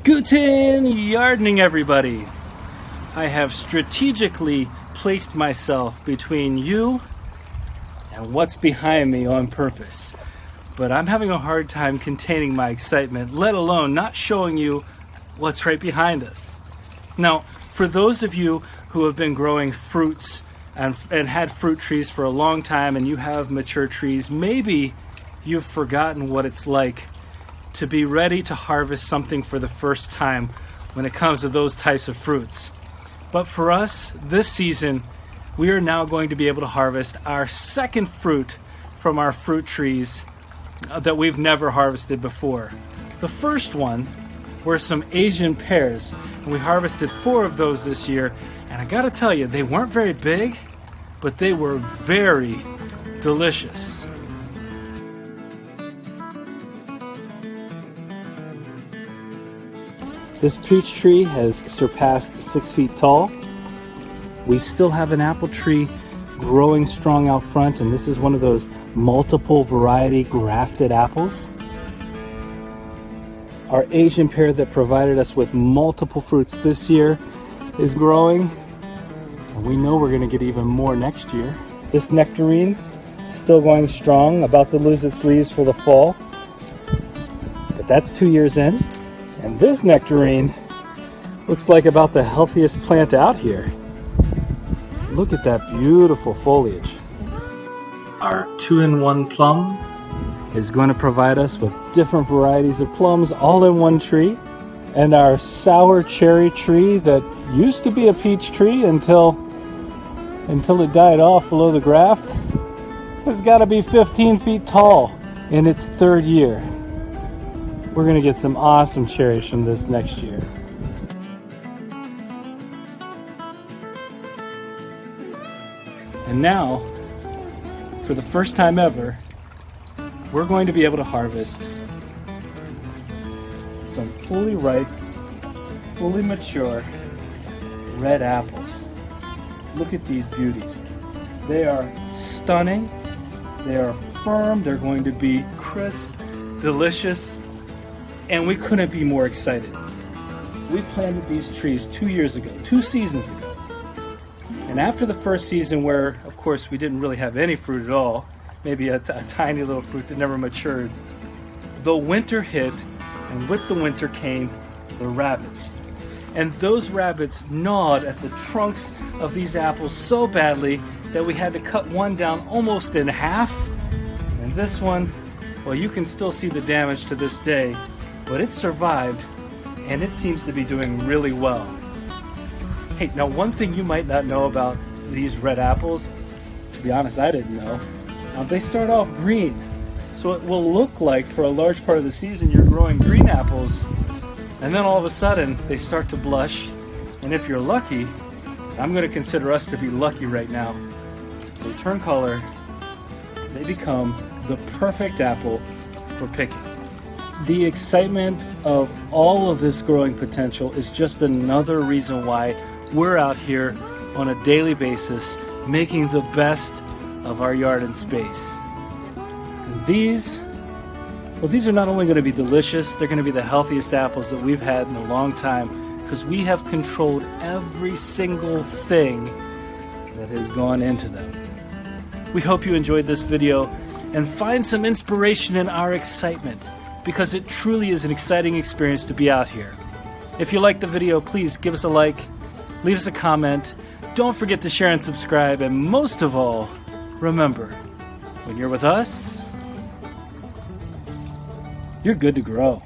Guten Yardening, everybody! I have strategically placed myself between you and what's behind me on purpose. But I'm having a hard time containing my excitement, let alone not showing you what's right behind us. Now, for those of you who have been growing fruits and had fruit trees for a long time and you have mature trees, maybe you've forgotten what it's like to be ready to harvest something for the first time when it comes to those types of fruits. But for us, this season, we are now going to be able to harvest our second fruit from our fruit trees that we've never harvested before. The first one were some Asian pears, and we harvested 4 of those this year, and I gotta tell you, they weren't very big, but they were very delicious. This peach tree has surpassed 6 feet tall. We still have an apple tree growing strong out front, and this is one of those multiple variety grafted apples. Our Asian pear that provided us with multiple fruits this year is growing, and we know we're going to get even more next year. This nectarine still going strong, about to lose its leaves for the fall, but that's 2 years in. And this nectarine looks like about the healthiest plant out here. Look at that beautiful foliage. Our 2-in-1 plum is going to provide us with different varieties of plums all in one tree. And our sour cherry tree that used to be a peach tree until it died off below the graft has got to be 15 feet tall in its 3rd year. We're going to get some awesome cherries from this next year. And now, for the first time ever, we're going to be able to harvest some fully ripe, fully mature red apples. Look at these beauties. They are stunning, they are firm, they're going to be crisp, delicious, and we couldn't be more excited. We planted these trees 2 years ago, 2 seasons ago. And after the first season where, of course, we didn't really have any fruit at all, maybe a tiny little fruit that never matured, the winter hit, and with the winter came the rabbits. And those rabbits gnawed at the trunks of these apples so badly that we had to cut one down almost in half. And this one, well, you can still see the damage to this day, but it survived, and it seems to be doing really well. Hey, now one thing you might not know about these red apples, to be honest, I didn't know, they start off green. So it will look like for a large part of the season you're growing green apples, and then all of a sudden they start to blush, and if you're lucky, I'm going to consider us to be lucky right now, they turn color, they become the perfect apple for picking. The excitement of all of this growing potential is just another reason why we're out here on a daily basis making the best of our yard and space. And these are not only going to be delicious, they're going to be the healthiest apples that we've had in a long time because we have controlled every single thing that has gone into them. We hope you enjoyed this video and find some inspiration in our excitement, because it truly is an exciting experience to be out here. If you liked the video, please give us a like, leave us a comment, don't forget to share and subscribe, and most of all, remember, when you're with us, you're good to grow.